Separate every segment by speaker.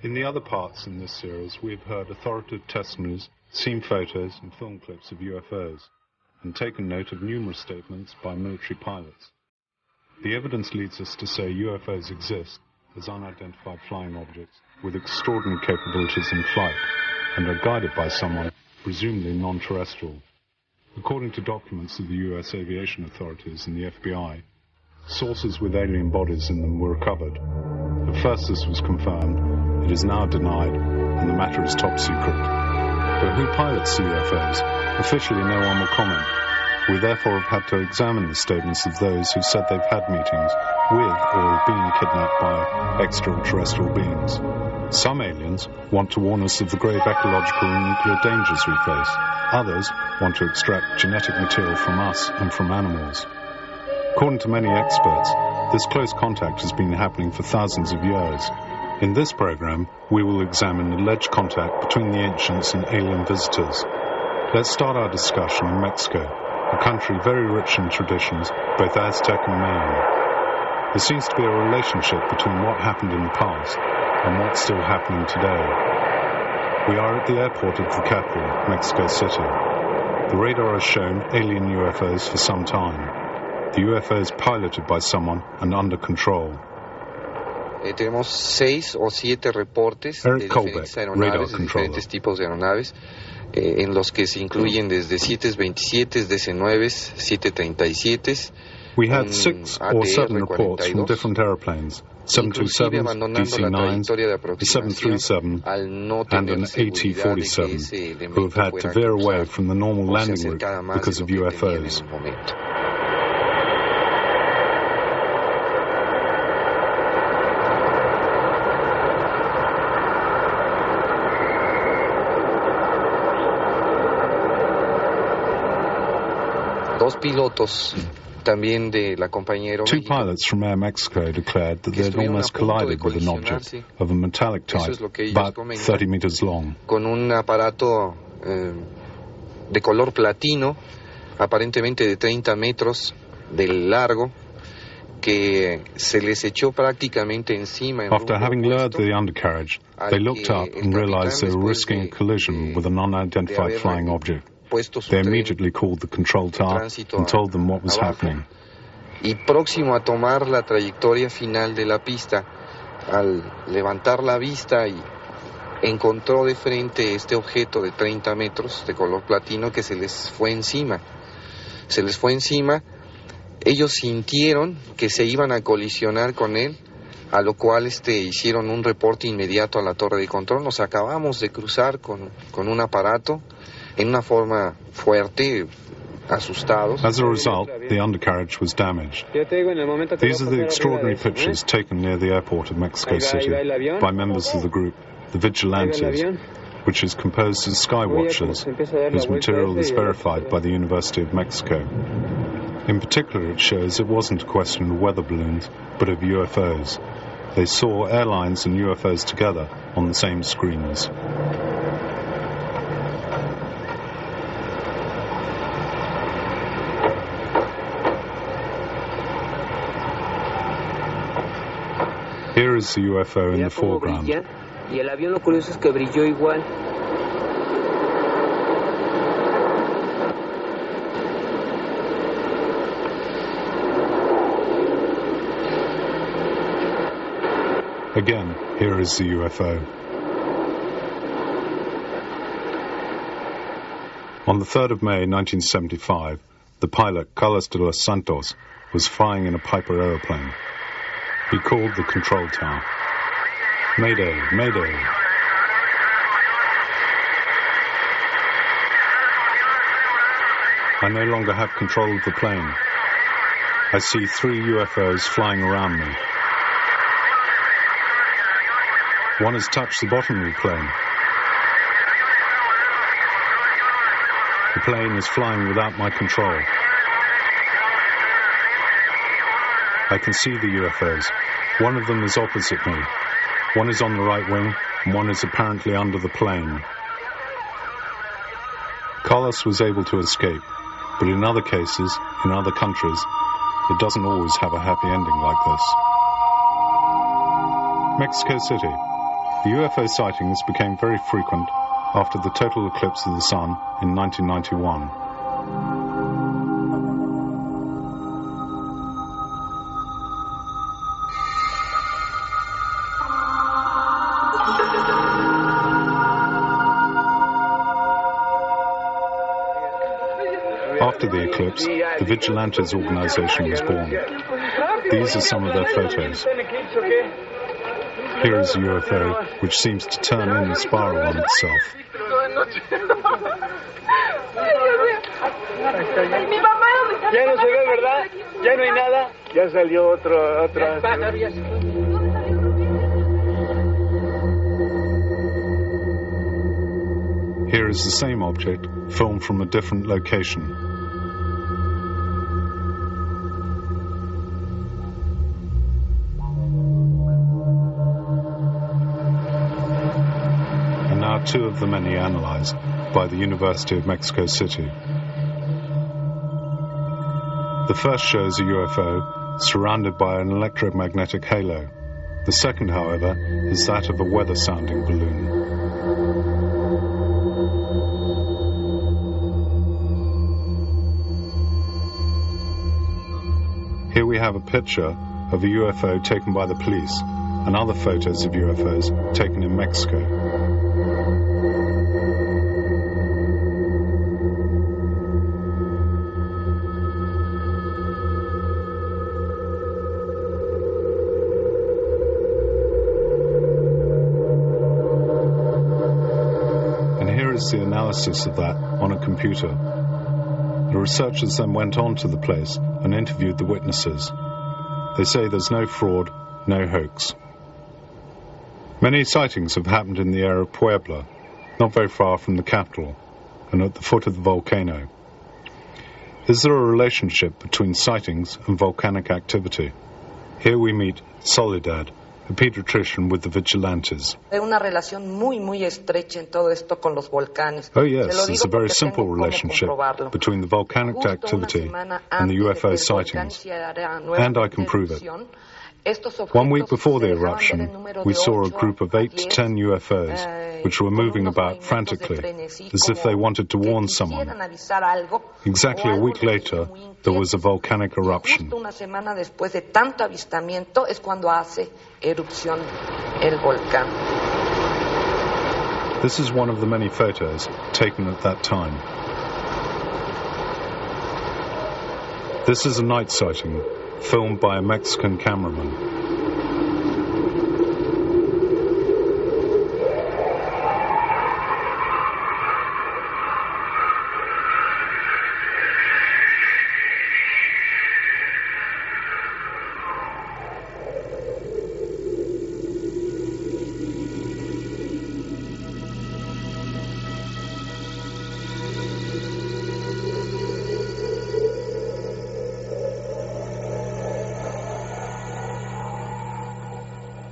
Speaker 1: In the other parts in this series, we have heard authoritative testimonies, seen photos and film clips of UFOs, and taken note of numerous statements by military pilots. The evidence leads us to say UFOs exist as unidentified flying objects with extraordinary capabilities in flight and are guided by someone, presumably non-terrestrial. According to documents of the US aviation authorities and the FBI, saucers with alien bodies in them were recovered. At first this was confirmed, it is now denied, and the matter is top secret. But who pilots the UFOs? Officially no one will comment. We therefore have had to examine the statements of those who said they've had meetings with or have been kidnapped by extraterrestrial beings. Some aliens want to warn us of the grave ecological and nuclear dangers we face. Others want to extract genetic material from us and from animals. According to many experts, this close contact has been happening for thousands of years. In this program, we will examine alleged contact between the ancients and alien visitors. Let's start our discussion in Mexico, a country very rich in traditions, both Aztec and Mayan. There seems to be a relationship between what happened in the past and what's still happening today. We are at the airport of the capital, Mexico City. The radar has shown alien UFOs for some time. The UFO is piloted by someone and under control.
Speaker 2: Tenemos 6 o 7 reportes de diferentes aeronaves, de diferentes tipos de aeronaves, en los que se incluyen desde 727, DC-9, 737.
Speaker 1: We had 6 or 7 reports from different airplanes, 727, DC-9s, a 737, and an AT-47, who have had to veer away from the normal landing route because of UFOs. Two pilots from Air Mexico declared that they had almost collided with an object of a metallic type, about 30 meters long.
Speaker 2: Con un aparato de color platino, aparentemente de 30 metros de largo, que se les echó prácticamente encima.
Speaker 1: After having lowered the undercarriage, they looked up and realized they were risking a collision with an unidentified flying object. They immediately called the control tower and told them what was happening.
Speaker 2: Y próximo a tomar la trayectoria final de la pista, al levantar la vista y encontró de frente este objeto de 30 metros de color platino que se les fue encima. Se les fue encima, ellos sintieron que se iban a colisionar con él, a lo cual hicieron un reporte inmediato a la torre de control. Nos acabamos de cruzar con un aparato en una forma fuerte, asustados.
Speaker 1: As a result, the undercarriage was damaged. These are the extraordinary pictures taken near the airport of Mexico City by members of the group, the Vigilantes, which is composed of sky watchers, whose material is verified by the University of Mexico. In particular, it shows it wasn't a question of weather balloons, but of UFOs. They saw airlines and UFOs together on the same screens. Here is the UFO in the foreground.
Speaker 3: Y el avión, lo curioso es que brilló igual.
Speaker 1: Again, here is the UFO. On the 3rd of May 1975, the pilot Carlos de los Santos was flying in a Piper aeroplane. He called the control tower. Mayday, mayday. I no longer have control of the plane. I see 3 UFOs flying around me. One has touched the bottom of the plane. The plane is flying without my control. I can see the UFOs. One of them is opposite me. One is on the right wing, and one is apparently under the plane. Carlos was able to escape, but in other cases, in other countries, it doesn't always have a happy ending like this. Mexico City. The UFO sightings became very frequent after the total eclipse of the sun in 1991. After the eclipse, the Vigilantes organization was born. These are some of their photos. Here is a UFO which seems to turn in a spiral on itself.
Speaker 4: Ya no se ve, ¿verdad? Ya no hay nada. Ya salió otro.
Speaker 1: Here is the same object, filmed from a different location. And now two of the many analyzed by the University of Mexico City. The first shows a UFO surrounded by an electromagnetic halo. The second, however, is that of a weather-sounding balloon. Here we have a picture of a UFO taken by the police and other photos of UFOs taken in Mexico. And here is the analysis of that on a computer. The researchers then went on to the place and interviewed the witnesses. They say there's no fraud, no hoax. Many sightings have happened in the area of Puebla, not very far from the capital, and at the foot of the volcano. Is there a relationship between sightings and volcanic activity? Here we meet Soledad, a pediatrician with the Vigilantes.
Speaker 5: Una relación muy estrecha en todo esto con los volcanes.
Speaker 1: Oh yes, there's a very simple relationship between the volcanic activity and the UFO sightings, and I can prove it. 1 week before the eruption, we saw a group of 8 to 10 UFOs which were moving about frantically, as if they wanted to warn someone. Exactly a week later, there was a volcanic eruption.
Speaker 5: Una semana después de tanto avistamiento es cuando hace erupción el volcán.
Speaker 1: This is one of the many photos taken at that time. This is a night sighting filmed by a Mexican cameraman.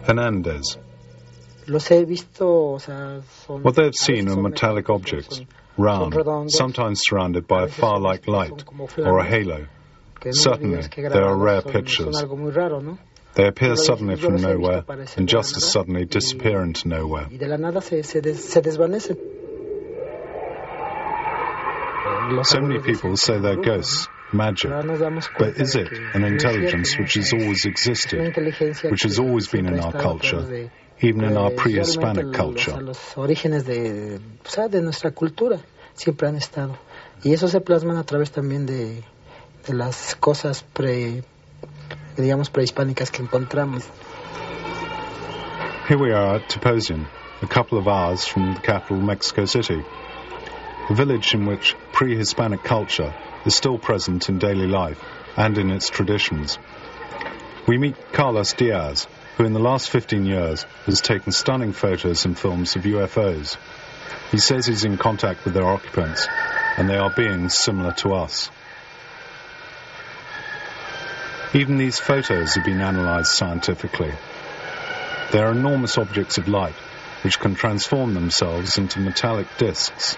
Speaker 1: Hernandez. What they have seen are metallic objects, round, sometimes surrounded by a fire-like light or a halo. Certainly, they are rare pictures. They appear suddenly from nowhere and just as suddenly disappear into nowhere. So many people say they're ghosts, magic, but is it an intelligence which has always existed, which has always been in our culture, even in our pre-Hispanic culture?
Speaker 6: Y eso se plasman a través también de las cosas prehispánicas que encontramos.
Speaker 1: Here we are at Tepozyan, a couple of hours from the capital, Mexico City, a village in which pre-Hispanic culture is still present in daily life and in its traditions. We meet Carlos Diaz, who in the last 15 years has taken stunning photos and films of UFOs. He says he's in contact with their occupants, and they are beings similar to us. Even these photos have been analyzed scientifically. They are enormous objects of light which can transform themselves into metallic discs.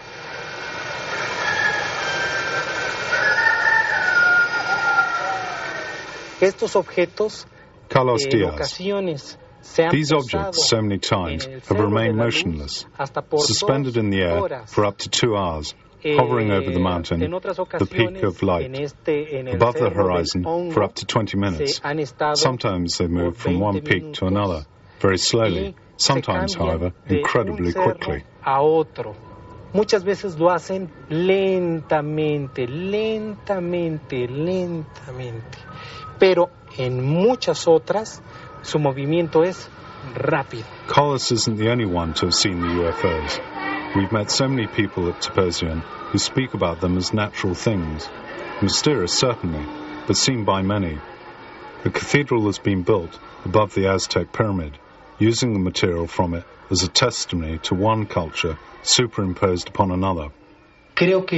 Speaker 6: Estos objetos
Speaker 1: Carlos
Speaker 6: en
Speaker 1: Diaz.
Speaker 6: ocasiones
Speaker 1: These objects, so many times, have remained motionless, suspended in the air for up to 2 hours, hovering over the mountain, the peak of light, above the horizon for up to 20 minutes. Sometimes they move from one peak to another, very slowly, sometimes, however, incredibly quickly.
Speaker 7: Muchas veces lo hacen lentamente, lentamente, lentamente. Pero en muchas otras, su movimiento es rápido.
Speaker 1: Collis isn't the only one to have seen the UFOs. We've met so many people at Topozion who speak about them as natural things. Mysterious, certainly, but seen by many. A cathedral has been built above the Aztec pyramid, using the material from it as a testimony to one culture superimposed upon another.
Speaker 7: Creo que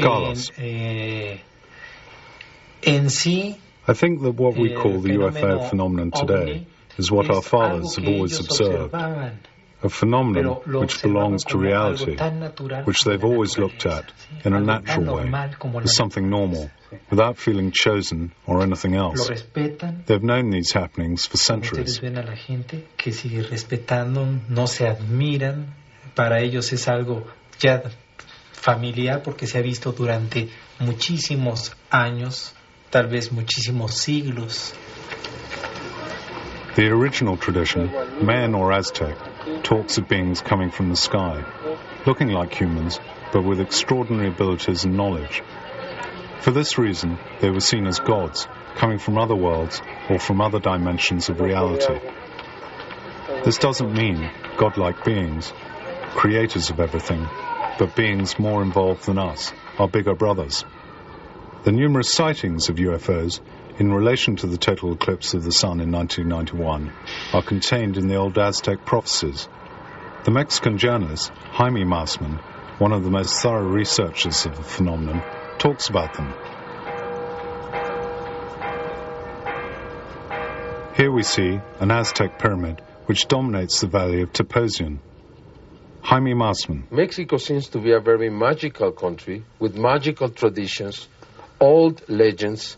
Speaker 7: en sí,
Speaker 1: I think that what we call the UFO phenomenon today is what our fathers have always observed, a phenomenon which belongs to reality, which they've always looked at in a natural way, as something normal, without feeling chosen or anything else. They've known these happenings for centuries.
Speaker 7: Para ellos es algo ya familiar porque se ha visto durante muchísimos años, tal vez muchísimos siglos.
Speaker 1: The original tradition, Mayan or Aztec, talks of beings coming from the sky, looking like humans, but with extraordinary abilities and knowledge. For this reason, they were seen as gods, coming from other worlds or from other dimensions of reality. This doesn't mean godlike beings, creators of everything, but beings more involved than us, our bigger brothers. The numerous sightings of UFOs in relation to the total eclipse of the sun in 1991 are contained in the old Aztec prophecies. The Mexican journalist Jaime Mausman, one of the most thorough researchers of the phenomenon, talks about them. Here we see an Aztec pyramid which dominates the valley of Topozion. Jaime Mausman.
Speaker 8: Mexico seems to be a very magical country with magical traditions, old legends,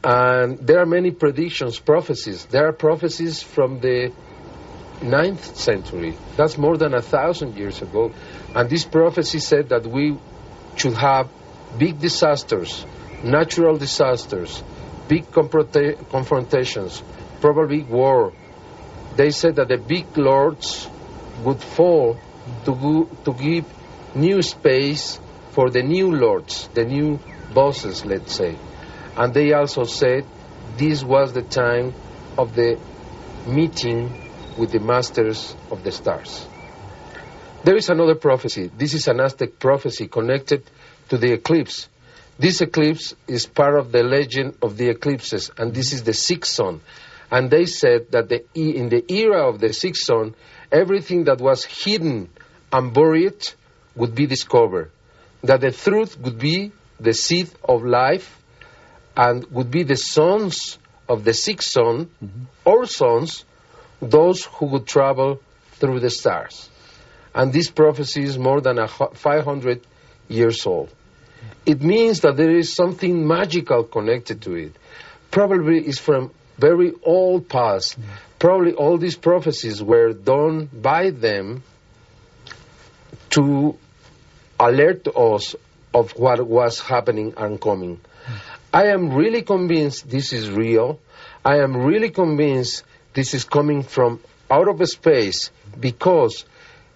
Speaker 8: and there are many predictions, prophecies. There are prophecies from the 9th century. That's more than 1,000 years ago. And this prophecy said that we should have big disasters, natural disasters, big confrontations, probably war. They said that the big lords would fall to give new space for the new lords, the new bosses, let's say. And they also said this was the time of the meeting with the masters of the stars. There is another prophecy. This is an Aztec prophecy connected to the eclipse. This eclipse is part of the legend of the eclipses, and this is the sixth sun. And they said that in the era of the sixth sun, everything that was hidden and buried would be discovered. That the truth would be the seed of life and would be the sons of the sixth sun, or sons, those who would travel through the stars. And this prophecy is more than 500 years old. It means that there is something magical connected to it. Probably it's from very old past. Probably all these prophecies were done by them to alert us of what was happening and coming. I am really convinced this is real. I am really convinced this is coming from out of space, because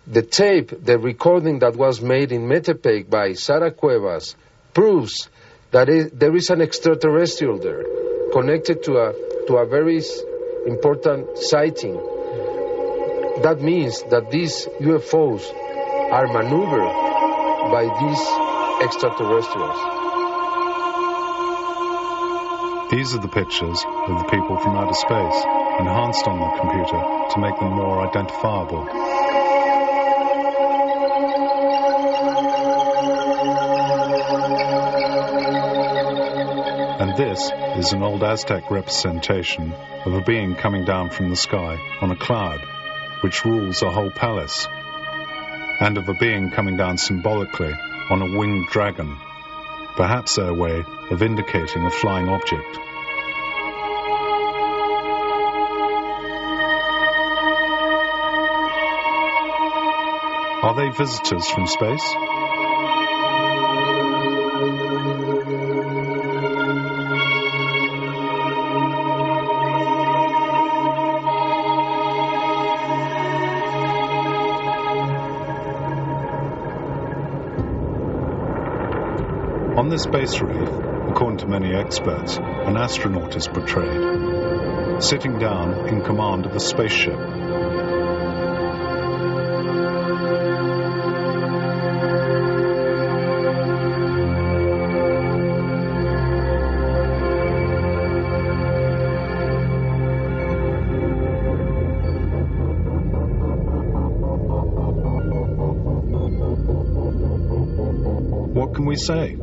Speaker 8: the tape, the recording that was made in Metepec by Sara Cuevas proves that there is an extraterrestrial there, connected to a very important sighting. That means that these UFOs are maneuvered by these extraterrestrials.
Speaker 1: These are the pictures of the people from outer space, enhanced on the computer to make them more identifiable. And this is an old Aztec representation of a being coming down from the sky on a cloud, which rules a whole palace, and of a being coming down symbolically on a winged dragon, perhaps their way of indicating a flying object. Are they visitors from space? On this base relief, according to many experts, an astronaut is portrayed, sitting down in command of a spaceship. What can we say?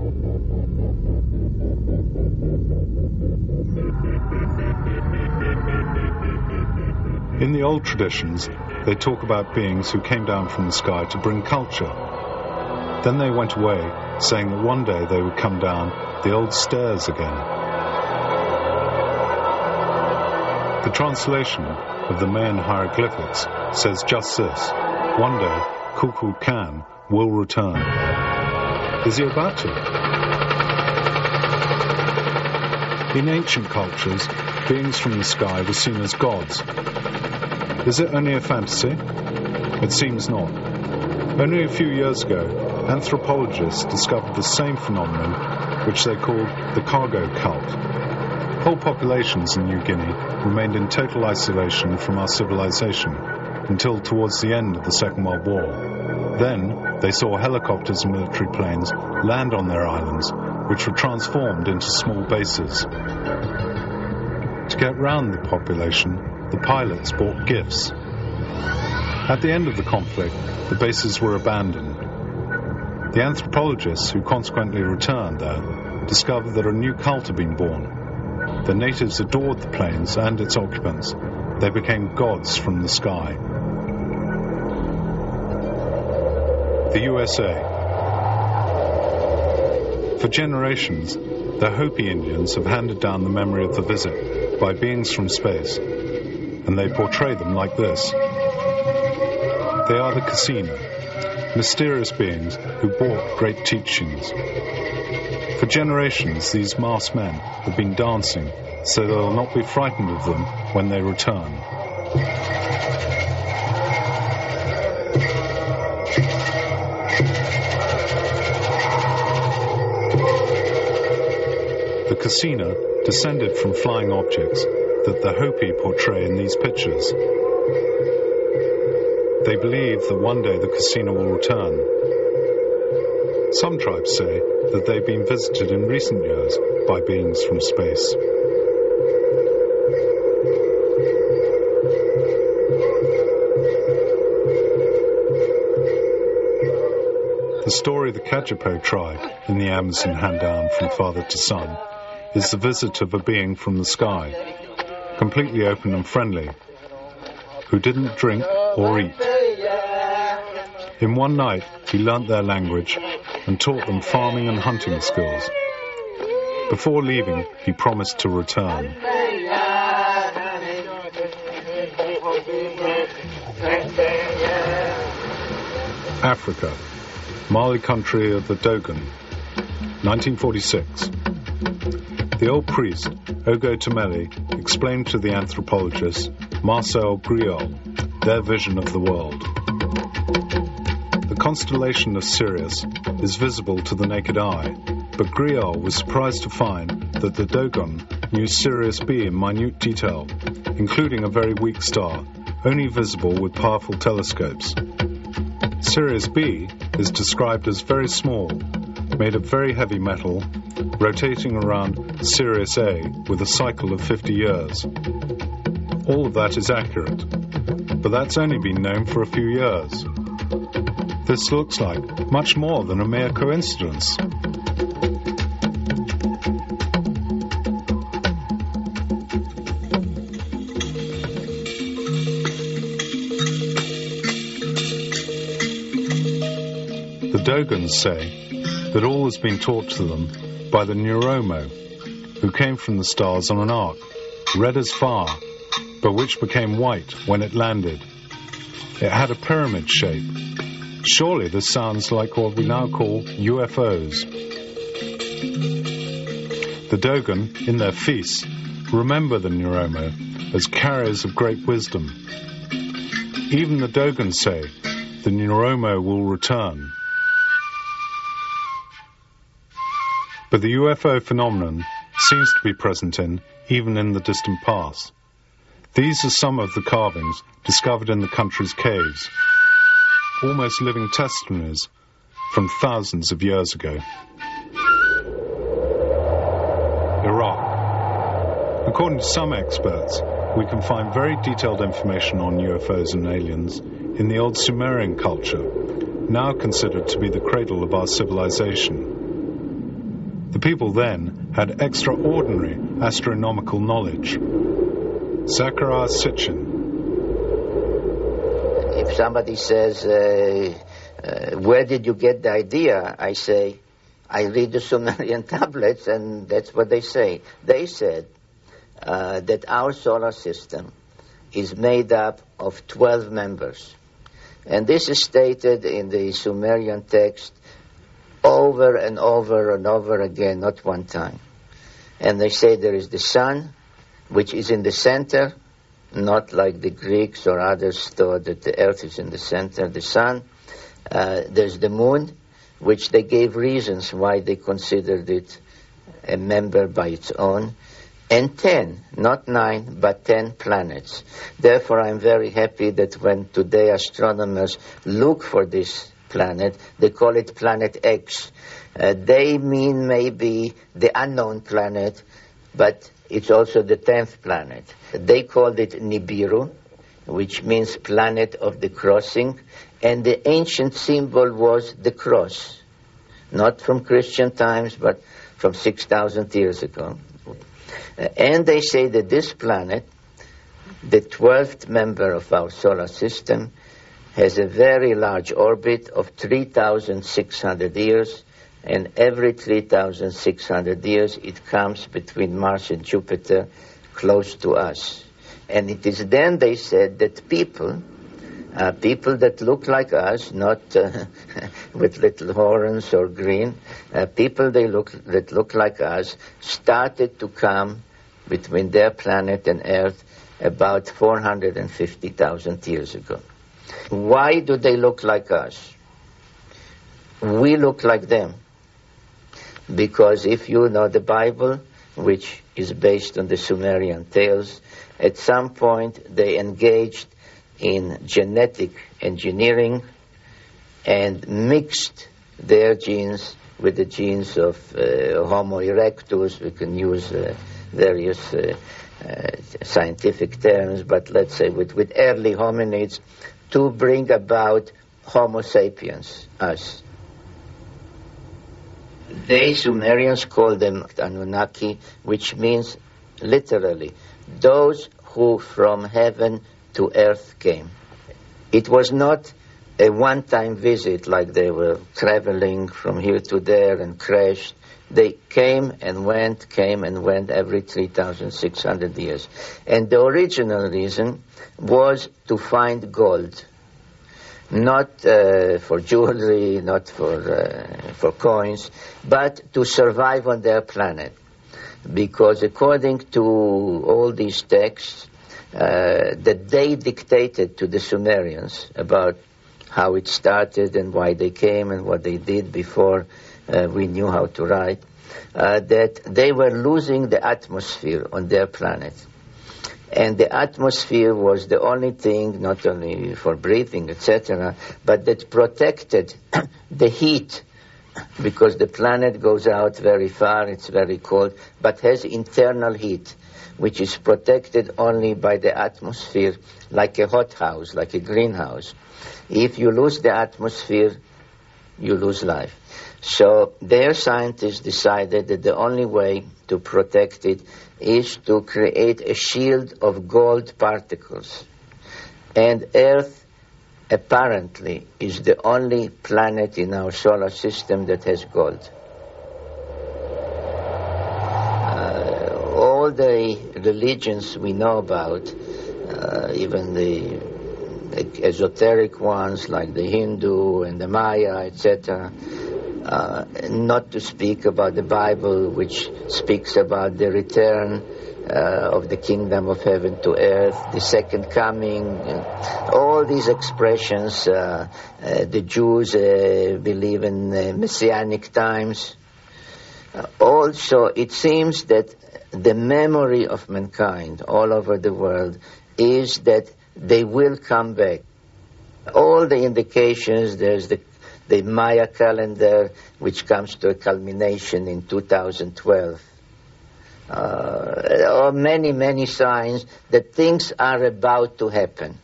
Speaker 1: In the old traditions, they talk about beings who came down from the sky to bring culture. Then they went away, saying that one day they would come down the old stairs again. The translation of the Mayan hieroglyphics says just this: one day, Kukulkan will return. Is he about to? In ancient cultures, beings from the sky were seen as gods. Is it only a fantasy? It seems not. Only a few years ago, anthropologists discovered the same phenomenon, which they called the cargo cult. Whole populations in New Guinea remained in total isolation from our civilization until towards the end of the Second World War. Then, they saw helicopters and military planes land on their islands, which were transformed into small bases. To get round the population, the pilots bought gifts. At the end of the conflict, the bases were abandoned. The anthropologists who consequently returned there discovered that a new cult had been born. The natives adored the planes and its occupants. They became gods from the sky. The USA. For generations, the Hopi Indians have handed down the memory of the visit by beings from space, and they portray them like this. They are the Casina, mysterious beings who brought great teachings. For generations, these masked men have been dancing, so they will not be frightened of them when they return. The Casina descended from flying objects that the Hopi portray in these pictures. They believe that one day the Casina will return. Some tribes say that they've been visited in recent years by beings from space. The story of the Kajipo tribe in the Amazon hand down from father to son is the visit of a being from the sky, completely open and friendly, who didn't drink or eat. In one night, he learnt their language and taught them farming and hunting skills. Before leaving, he promised to return. Africa, Mali country of the Dogon, 1946. The old priest, Ogo Temeli, explained to the anthropologist, Marcel Griol, their vision of the world. The constellation of Sirius is visible to the naked eye, but Griol was surprised to find that the Dogon knew Sirius B in minute detail, including a very weak star, only visible with powerful telescopes. Sirius B is described as very small, made of very heavy metal, rotating around Sirius A with a cycle of 50 years. All of that is accurate, but that's only been known for a few years. This looks like much more than a mere coincidence. The Dogons say that all has been taught to them by the Neuromo, who came from the stars on an ark, red as fire, but which became white when it landed. It had a pyramid shape. Surely this sounds like what we now call UFOs. The Dogon, in their feasts, remember the Neuromo as carriers of great wisdom. Even the Dogon say the Neuromo will return. But the UFO phenomenon seems to be present even in the distant past. These are some of the carvings discovered in the country's caves, almost living testimonies from thousands of years ago. Iraq. According to some experts, we can find very detailed information on UFOs and aliens in the old Sumerian culture, now considered to be the cradle of our civilization. The people then had extraordinary astronomical knowledge. Zachariah Sitchin.
Speaker 9: If somebody says, where did you get the idea? I say, I read the Sumerian tablets, and that's what they say. They said that our solar system is made up of 12 members. And this is stated in the Sumerian text over and over and over again, not one time. And they say there is the sun, which is in the center, not like the Greeks or others thought that the earth is in the center, the sun. There's the moon, which they gave reasons why they considered it a member by its own. And 10, not 9, but 10 planets. Therefore, I'm very happy that when today astronomers look for this planet, they call it Planet X. They mean maybe the unknown planet, but it's also the 10th planet. They called it Nibiru, which means planet of the crossing, and the ancient symbol was the cross, not from Christian times, but from 6,000 years ago. And they say that this planet, the 12th member of our solar system, has a very large orbit of 3,600 years, and every 3,600 years it comes between Mars and Jupiter close to us. And it is then, they said, that people that look like us, not with little horns or green, people that look like us started to come between their planet and Earth about 450,000 years ago. Why do they look like us? We look like them. Because if you know the Bible, which is based on the Sumerian tales, at some point they engaged in genetic engineering and mixed their genes with the genes of Homo erectus. We can use various scientific terms, but let's say with early hominids, to bring about Homo sapiens, us. They, Sumerians, call them Anunnaki, which means literally those who from heaven to earth came. It was not a one-time visit like they were traveling from here to there and crashed. They came and went every 3,600 years. And the original reason was to find gold. Not for jewelry, not for coins, but to survive on their planet. Because according to all these texts, that they dictated to the Sumerians about how it started and why they came and what they did before we knew how to write, that they were losing the atmosphere on their planet. And the atmosphere was the only thing, not only for breathing, etc., but that protected the heat, because the planet goes out very far, it's very cold, but has internal heat, which is protected only by the atmosphere, like a hothouse, like a greenhouse. If you lose the atmosphere, you lose life. So their scientists decided that the only way to protect it is to create a shield of gold particles. And Earth, apparently, is the only planet in our solar system that has gold. All the religions we know about, even the esoteric ones like the Hindu and the Maya, etc. Not to speak about the Bible, which speaks about the return of the kingdom of heaven to earth, the second coming, all these expressions. The Jews believe in messianic times. Also, it seems that the memory of mankind all over the world is that they will come back. All the indications, there's the Maya calendar, which comes to a culmination in 2012. There are many signs that things are about to happen.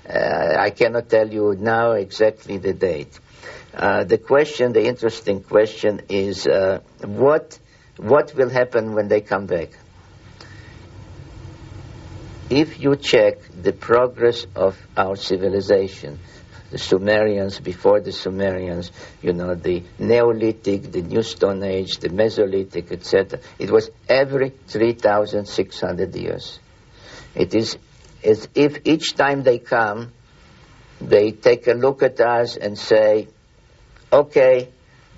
Speaker 9: I cannot tell you now exactly the date. The interesting question is, what will happen when they come back? If you check the progress of our civilization, the Sumerians, before the Sumerians, the Neolithic, the New Stone Age, the Mesolithic, etc., it was every 3,600 years. It is as if each time they come, they take a look at us and say, okay,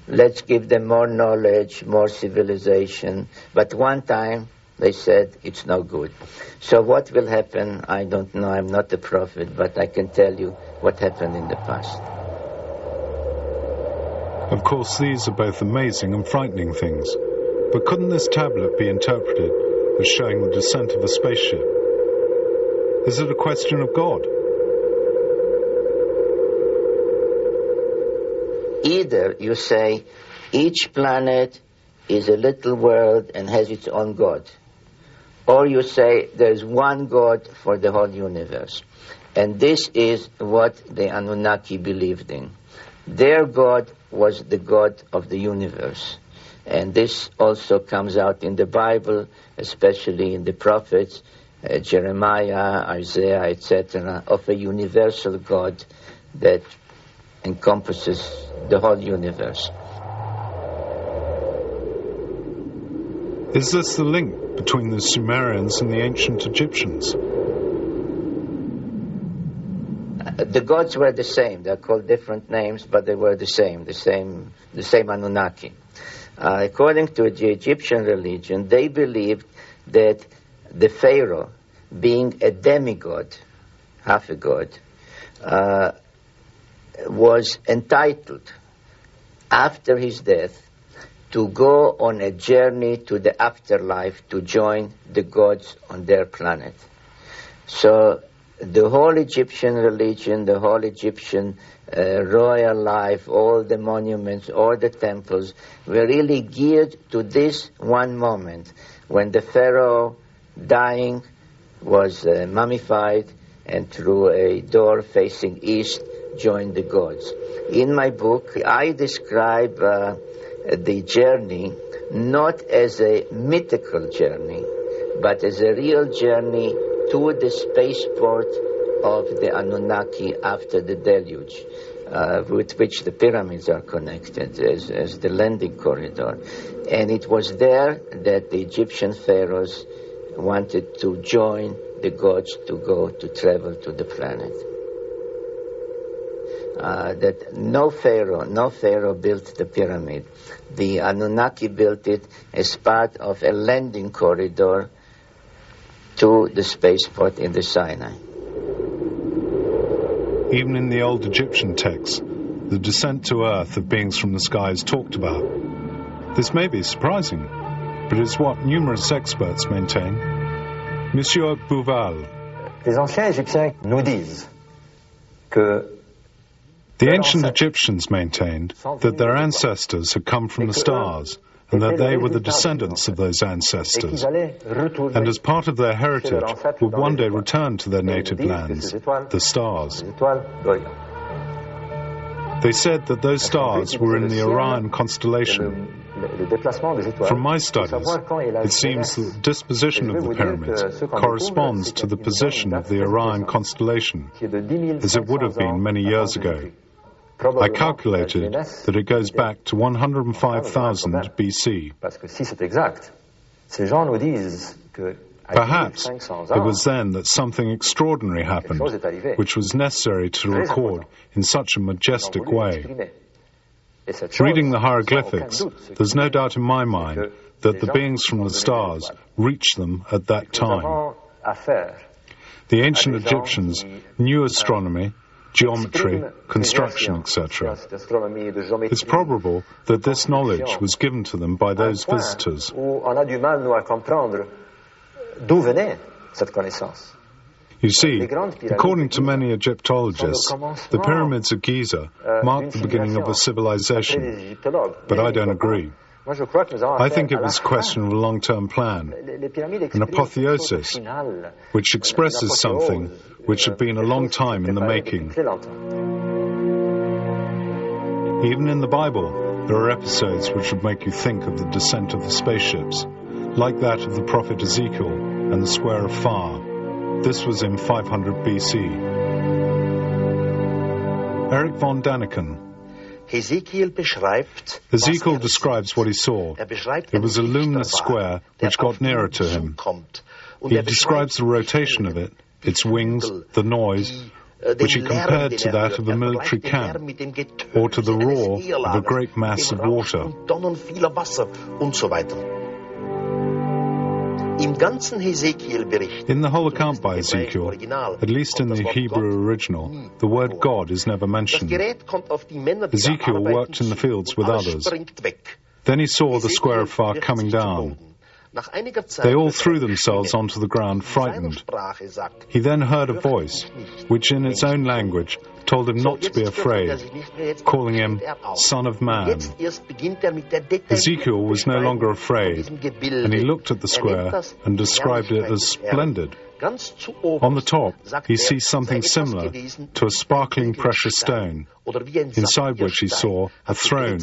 Speaker 9: let's give them more knowledge, more civilization. But one time they said it's no good. So what will happen, I don't know. I'm not a prophet, but I can tell you what happened in the past.
Speaker 1: Of course, these are both amazing and frightening things. But couldn't this tablet be interpreted as showing the descent of a spaceship? Is it a question of God?
Speaker 9: Either you say each planet is a little world and has its own God, or you say there's one God for the whole universe. And this is what the Anunnaki believed in. Their God was the God of the universe. And this also comes out in the Bible, especially in the prophets, Jeremiah, Isaiah, etc., of a universal God that encompasses the whole universe.
Speaker 1: Is this the link between the Sumerians and the ancient Egyptians?
Speaker 9: The gods were the same. They're called different names, but they were the same Anunnaki. According to the Egyptian religion, they believed that the Pharaoh, being a demigod, half a god, was entitled, after his death, to go on a journey to the afterlife to join the gods on their planet. So the whole Egyptian religion, the whole Egyptian royal life, all the monuments, all the temples were really geared to this one moment when the Pharaoh, dying, was mummified and through a door facing east joined the gods. In my book, I describe the journey not as a mythical journey, but as a real journey to the spaceport of the Anunnaki after the deluge, with which the pyramids are connected as the landing corridor. And it was there that the Egyptian pharaohs wanted to join the gods to travel to the planet. That no pharaoh built the pyramid. The Anunnaki built it as part of a landing corridor to the spaceport in the Sinai.
Speaker 1: Even in the old Egyptian texts, the descent to Earth of beings from the sky is talked about. This may be surprising, but it's what numerous experts maintain. Monsieur Bouval.
Speaker 10: Les anciens Égyptiens nous disent que
Speaker 1: the ancient Egyptians maintained that their ancestors had come from the stars and that they were the descendants of those ancestors, and as part of their heritage would one day return to their native lands, the stars. They said that those stars were in the Orion constellation. From my studies, it seems that the disposition of the pyramids corresponds to the position of the Orion constellation, as it would have been many years ago. I calculated that it goes back to 105,000 BC. Perhaps it was then that something extraordinary happened, which was necessary to record in such a majestic way. Reading the hieroglyphics, there's no doubt in my mind that the beings from the stars reached them at that time. The ancient Egyptians knew astronomy, geometry, construction, etc. It's probable that this knowledge was given to them by those visitors. You see, according to many Egyptologists, the pyramids of Giza marked the beginning of a civilization, but I don't agree. I think it was a question of a long-term plan, an apotheosis, which expresses something which had been a long time in the making. Even in the Bible, there are episodes which would make you think of the descent of the spaceships, like that of the prophet Ezekiel and the Square of Fire. This was in 500 BC. Eric von Daniken.
Speaker 11: Ezekiel
Speaker 1: describes what he saw. It was a luminous square which got nearer to him. He describes the rotation of it, its wings, the noise, which he compared to that of a military camp, or to the roar of a great mass of water. In the whole account by Ezekiel, at least in the Hebrew original, the word God is never mentioned. Ezekiel worked in the fields with others. Then he saw the square of fire coming down. They all threw themselves onto the ground, frightened. He then heard a voice, which in its own language told him not to be afraid, calling him Son of Man. Ezekiel was no longer afraid, and he looked at the square and described it as splendid. On the top, he sees something similar to a sparkling precious stone, inside which he saw a throne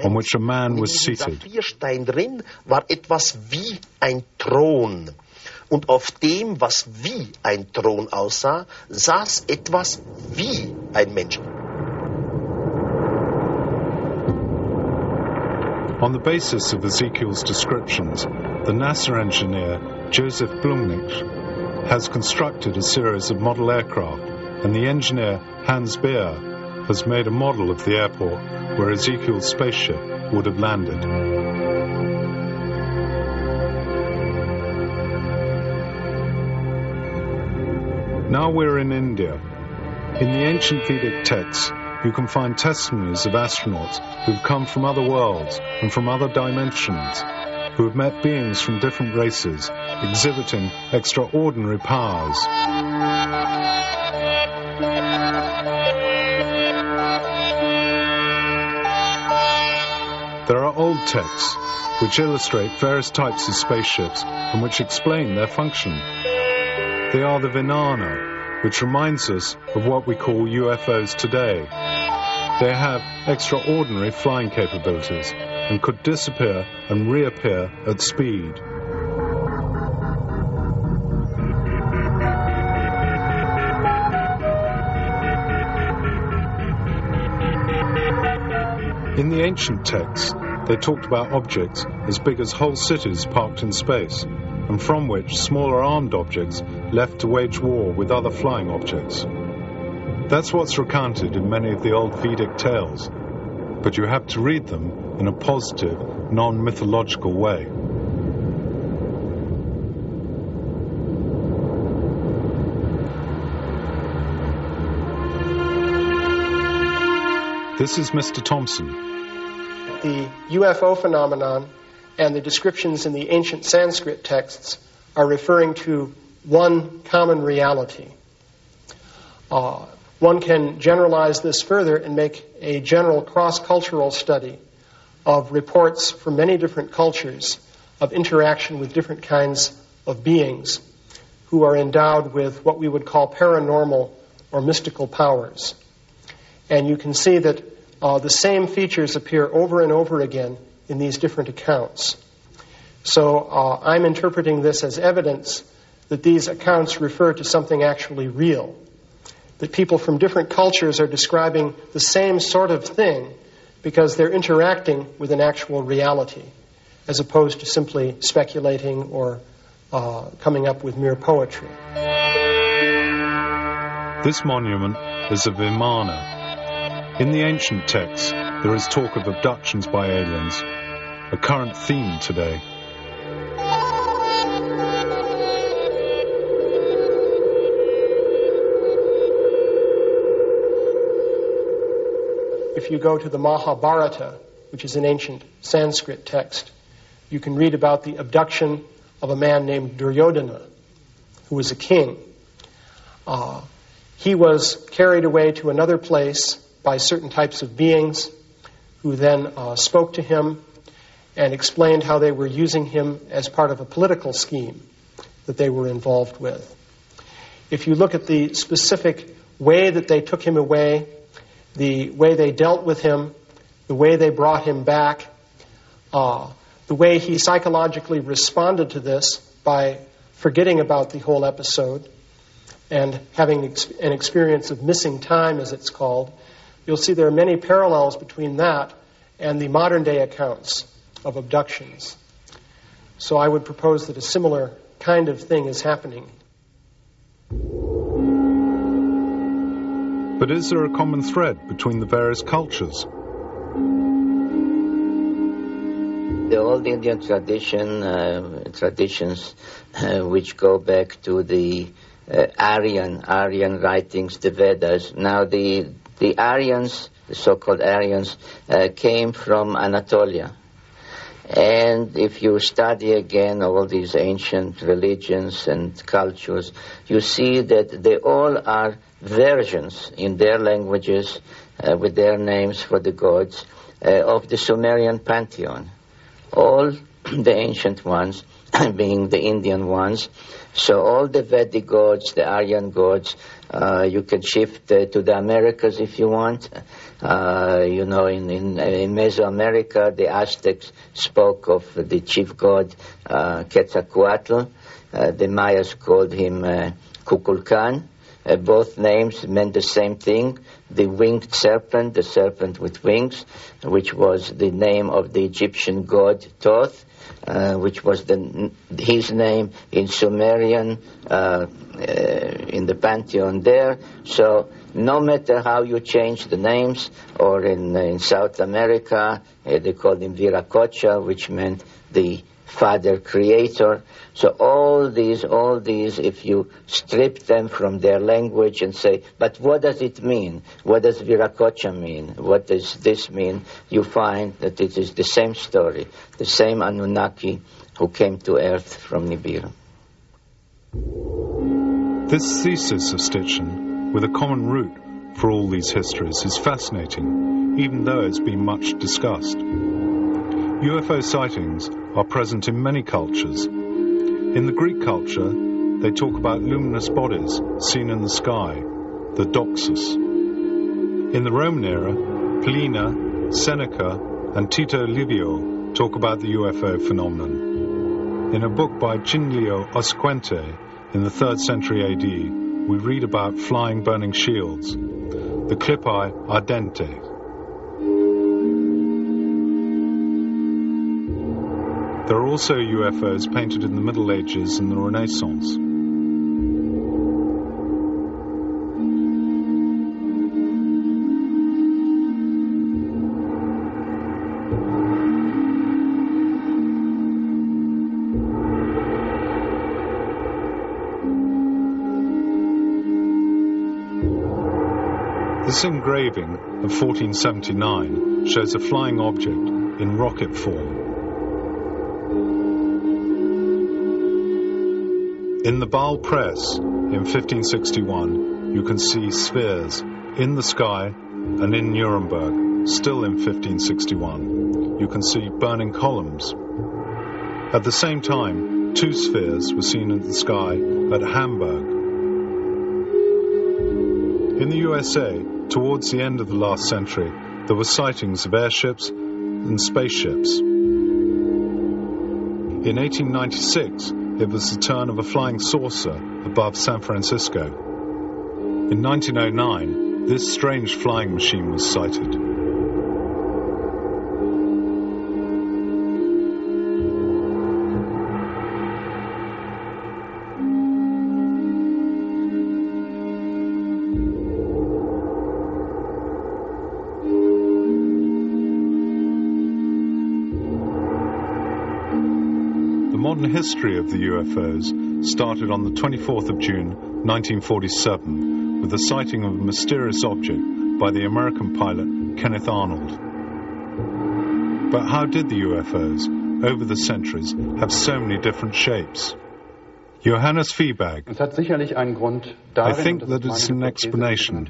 Speaker 1: on which a man was seated.
Speaker 11: Und auf dem, was wie ein Thron aussah, saß etwas wie ein Mensch.
Speaker 1: On the basis of Ezekiel's descriptions, the NASA engineer Joseph Blumnich has constructed a series of model aircraft, and the engineer Hans Beer has made a model of the airport where Ezekiel's spaceship would have landed. Now we're in India. In the ancient Vedic texts, you can find testimonies of astronauts who've come from other worlds and from other dimensions, who have met beings from different races, exhibiting extraordinary powers. There are old texts which illustrate various types of spaceships and which explain their function. They are the Vijnana, which reminds us of what we call UFOs today. They have extraordinary flying capabilities and could disappear and reappear at speed. In the ancient texts, they talked about objects as big as whole cities parked in space, and from which smaller armed objects left to wage war with other flying objects. That's what's recounted in many of the old Vedic tales, but you have to read them in a positive, non-mythological way. This is Mr. Thompson.
Speaker 12: The UFO phenomenon and the descriptions in the ancient Sanskrit texts are referring to one common reality. One can generalize this further and make a general cross-cultural study of reports from many different cultures of interaction with different kinds of beings who are endowed with what we would call paranormal or mystical powers. And you can see that the same features appear over and over again in these different accounts. So I'm interpreting this as evidence that these accounts refer to something actually real, that people from different cultures are describing the same sort of thing because they're interacting with an actual reality, as opposed to simply speculating or coming up with mere poetry.
Speaker 1: This monument is of Vimana. In the ancient texts, there is talk of abductions by aliens, a current theme today.
Speaker 12: If you go to the Mahabharata, which is an ancient Sanskrit text, you can read about the abduction of a man named Duryodhana, who was a king. He was carried away to another place by certain types of beings who then spoke to him and explained how they were using him as part of a political scheme that they were involved with. If you look at the specific way that they took him away, the way they dealt with him, the way they brought him back, the way he psychologically responded to this by forgetting about the whole episode and having an experience of missing time, as it's called, you'll see there are many parallels between that and the modern-day accounts of abductions. So I would propose that a similar kind of thing is happening.
Speaker 1: But is there a common thread between the various cultures?
Speaker 9: The old Indian traditions which go back to the Aryan writings, the Vedas. Now the Aryans, the so-called Aryans, came from Anatolia. And if you study again all these ancient religions and cultures, you see that they all are versions in their languages, with their names for the gods, of the Sumerian pantheon. All the ancient ones being the Indian ones. So all the Vedic gods, the Aryan gods, you can shift to the Americas if you want. In Mesoamerica, the Aztecs spoke of the chief god Quetzalcoatl. The Mayas called him Kukulkan. Both names meant the same thing, the winged serpent, the serpent with wings, which was the name of the Egyptian god Thoth, which was his name in Sumerian, in the pantheon there. So no matter how you change the names, or in South America, they called him Viracocha, which meant the Father Creator. So all these, if you strip them from their language and say, but what does it mean? What does Viracocha mean? What does this mean? You find that it is the same story, the same Anunnaki who came to Earth from Nibiru.
Speaker 1: This thesis of Stitchin, with a common root for all these histories, is fascinating, even though it's been much discussed. UFO sightings are present in many cultures. In the Greek culture, they talk about luminous bodies seen in the sky, the doxus. In the Roman era, Pliny, Seneca, and Tito Livio talk about the UFO phenomenon. In a book by Cinlio Osquente in the 3rd century AD, we read about flying burning shields, the clippi ardente. There are also UFOs painted in the Middle Ages and the Renaissance. This engraving of 1479 shows a flying object in rocket form. In the Basel Press in 1561, you can see spheres in the sky, and in Nuremberg, still in 1561, you can see burning columns. At the same time, 2 spheres were seen in the sky at Hamburg. In the USA, towards the end of the last century, there were sightings of airships and spaceships. In 1896, it was the turn of a flying saucer above San Francisco. In 1909, this strange flying machine was sighted. modern history of the UFOs started on the 24th of June 1947 with the sighting of a mysterious object by the American pilot Kenneth Arnold. But how did the UFOs, over the centuries, have so many different shapes? Johannes Viehbag. I think that it's an explanation.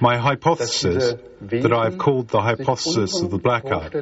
Speaker 1: My hypothesis, that I have called the hypothesis of the blackout,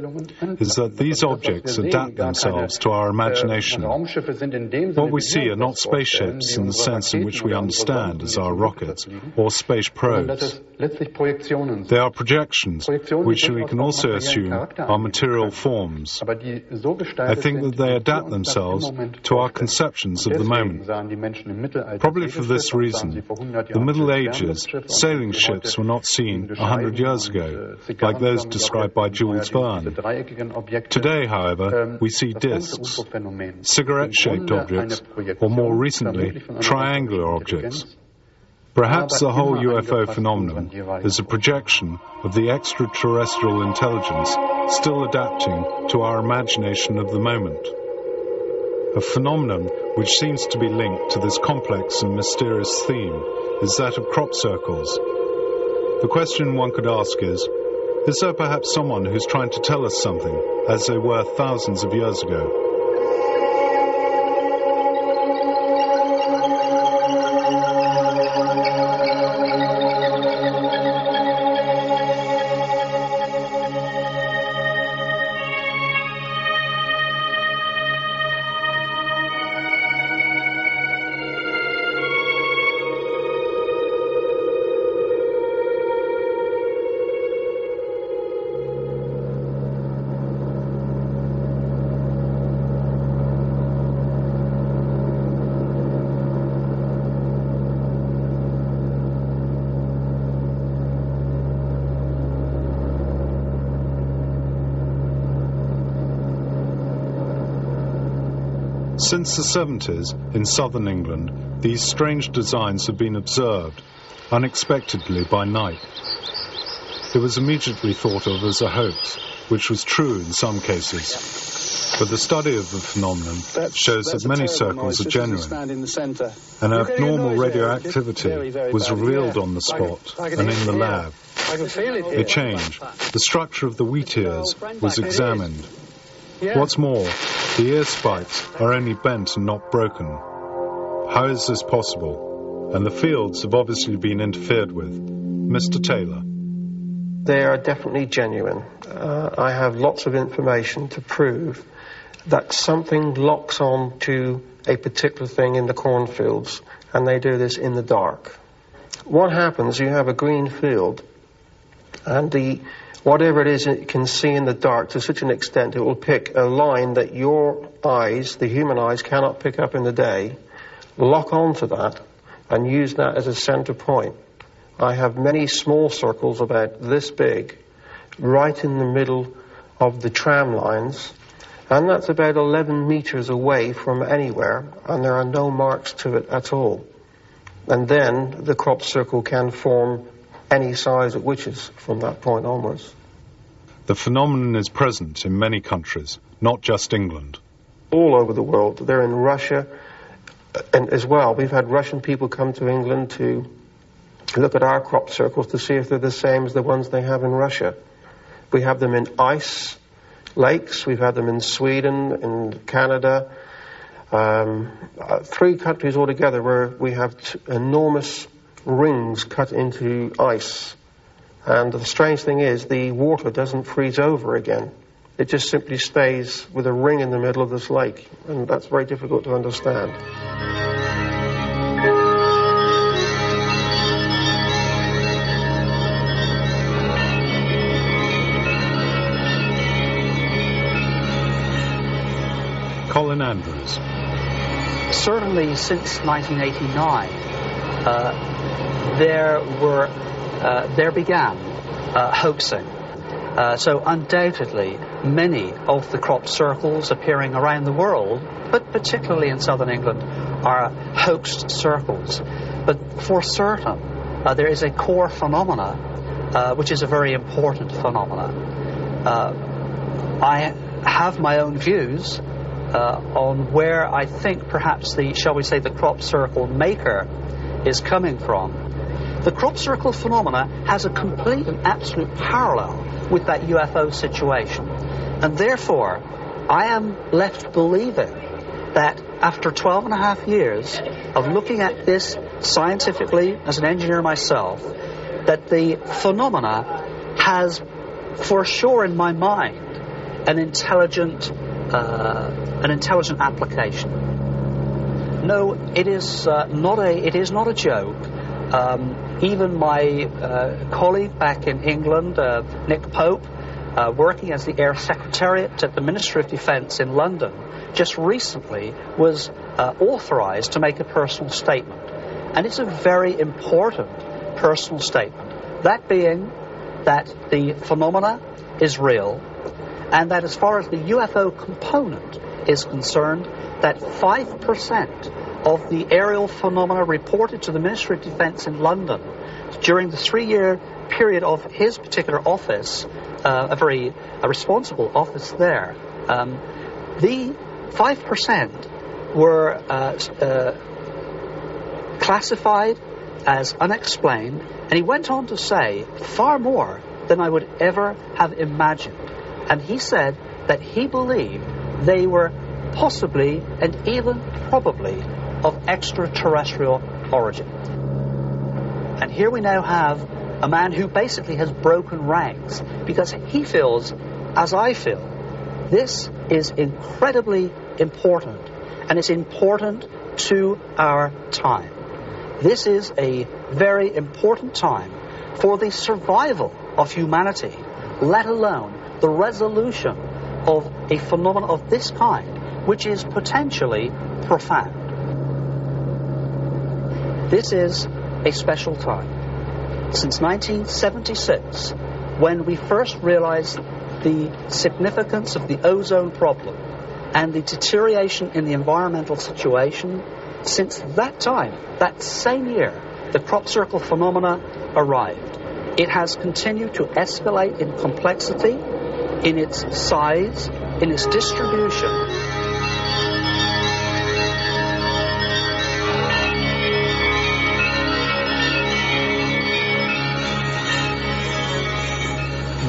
Speaker 1: is that these objects adapt themselves to our imagination. What we see are not spaceships in the sense in which we understand as our rockets or space probes. They are projections, which we can also assume are material forms. I think that they adapt themselves to our conceptions of the moment. Probably for this reason, the Middle Ages, sailing ships were not seen 100 years ago, like those described by Jules Verne. Today, however, we see discs, cigarette-shaped objects, or more recently, triangular objects. Perhaps the whole UFO phenomenon is a projection of the extraterrestrial intelligence still adapting to our imagination of the moment. A phenomenon which seems to be linked to this complex and mysterious theme is that of crop circles. The question one could ask is there perhaps someone who's trying to tell us something, as they were thousands of years ago? Since the 70s, in southern England, these strange designs have been observed, unexpectedly by night. It was immediately thought of as a hoax, which was true in some cases. But the study of the phenomenon shows that many circles are genuine. An abnormal radioactivity was revealed on the spot and in the lab. A change. The structure of the wheat ears was examined. What's more, the ear spikes are only bent and not broken. How is this possible? And the fields have obviously been interfered with. Mr. Taylor.
Speaker 13: They are definitely genuine. I have lots of information to prove that something locks on to a particular thing in the cornfields, and they do this in the dark. What happens, you have a green field, and whatever it is it can see in the dark to such an extent it will pick a line that your eyes, the human eyes, cannot pick up in the day, lock onto that and use that as a center point. I have many small circles about this big right in the middle of the tram lines, and that's about 11 meters away from anywhere, and there are no marks to it at all. And then the crop circle can form any size it wishes from that point onwards.
Speaker 1: The phenomenon is present in many countries, not just England.
Speaker 13: All over the world. They're in Russia and as well. We've had Russian people come to England to look at our crop circles to see if they're the same as the ones they have in Russia. We have them in ice lakes. We've had them in Sweden, in Canada. 3 countries altogether where we have enormous rings cut into ice, and the strange thing is the water doesn't freeze over again. It just simply stays with a ring in the middle of this lake, and that's very difficult to understand.
Speaker 1: Colin Andrews.
Speaker 14: Certainly since 1989 there began hoaxing. So undoubtedly, many of the crop circles appearing around the world, but particularly in southern England, are hoaxed circles. But for certain, there is a core phenomena, which is a very important phenomena. I have my own views, on where I think perhaps the, shall we say, the crop circle maker is coming from. The crop circle phenomena has a complete and absolute parallel with that UFO situation. And therefore, I am left believing that after 12 and a half years of looking at this scientifically as an engineer myself, that the phenomena has, for sure in my mind, an intelligent application. No, it is not a joke. Even my colleague back in England, Nick Pope, working as the Air Secretariat at the Ministry of Defence in London, just recently was authorised to make a personal statement. And it's a very important personal statement. That being that the phenomena is real, and that as far as the UFO component is concerned, that 5% of the aerial phenomena reported to the Ministry of Defence in London during the 3-year period of his particular office, a very responsible office there, the 5% were classified as unexplained, and he went on to say far more than I would ever have imagined. And he said that he believed they were possibly and even probably of extraterrestrial origin. And here we now have a man who basically has broken ranks, because he feels, as I feel, this is incredibly important, and it's important to our time. This is a very important time for the survival of humanity, let alone the resolution of a phenomenon of this kind, which is potentially profound. This is a special time. Since 1976, when we first realized the significance of the ozone problem and the deterioration in the environmental situation, since that time, that same year, the crop circle phenomena arrived. It has continued to escalate in complexity, in its size, in its distribution.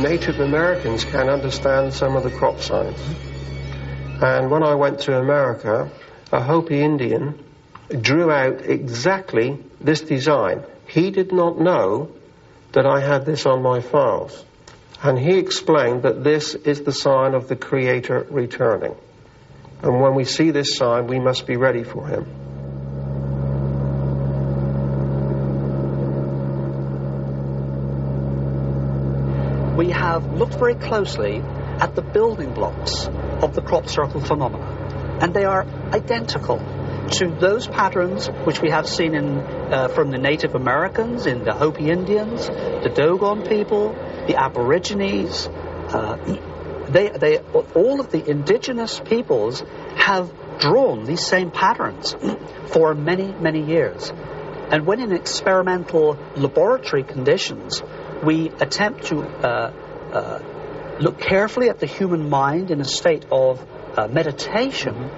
Speaker 13: Native Americans can understand some of the crop science. And when I went to America, a Hopi Indian drew out exactly this design. He did not know that I had this on my files. And he explained that this is the sign of the Creator returning. And when we see this sign, we must be ready for him.
Speaker 14: We have looked very closely at the building blocks of the crop circle phenomena, and they are identical to those patterns which we have seen from the Native Americans, in the Hopi Indians, the Dogon people, the Aborigines. All of the indigenous peoples have drawn these same patterns for many, many years. And when in experimental laboratory conditions, we attempt to look carefully at the human mind in a state of meditation,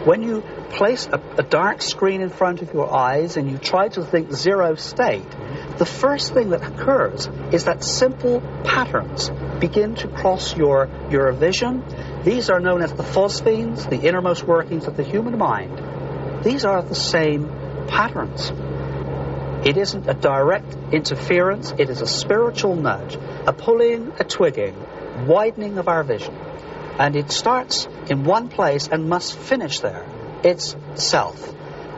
Speaker 14: when you place a dark screen in front of your eyes and you try to think zero state, the first thing that occurs is that simple patterns begin to cross your vision. These are known as the phosphenes, the innermost workings of the human mind. These are the same patterns. It isn't a direct interference, it is a spiritual nudge, a pulling, a twigging, widening of our vision. And it starts in one place and must finish there. It's self.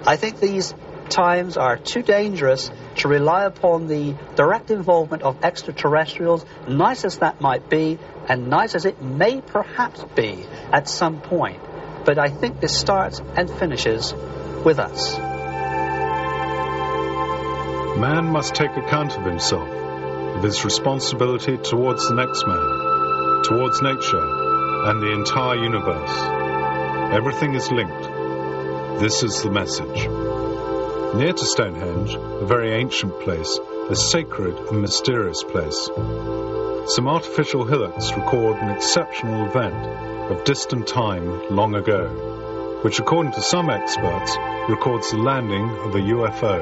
Speaker 14: I think these times are too dangerous to rely upon the direct involvement of extraterrestrials, nice as that might be, and nice as it may perhaps be at some point. But I think this starts and finishes with us.
Speaker 1: Man must take account of himself, of his responsibility towards the next man, towards nature, and the entire universe. Everything is linked. This is the message. Near to Stonehenge, a very ancient place, a sacred and mysterious place. Some artificial hillocks record an exceptional event of distant time long ago. which according to some experts records the landing of a UFO.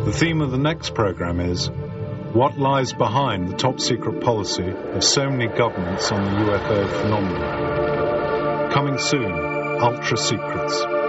Speaker 1: The theme of the next program is what lies behind the top-secret policy of so many governments on the UFO phenomenon. Coming soon, Ultra Secrets.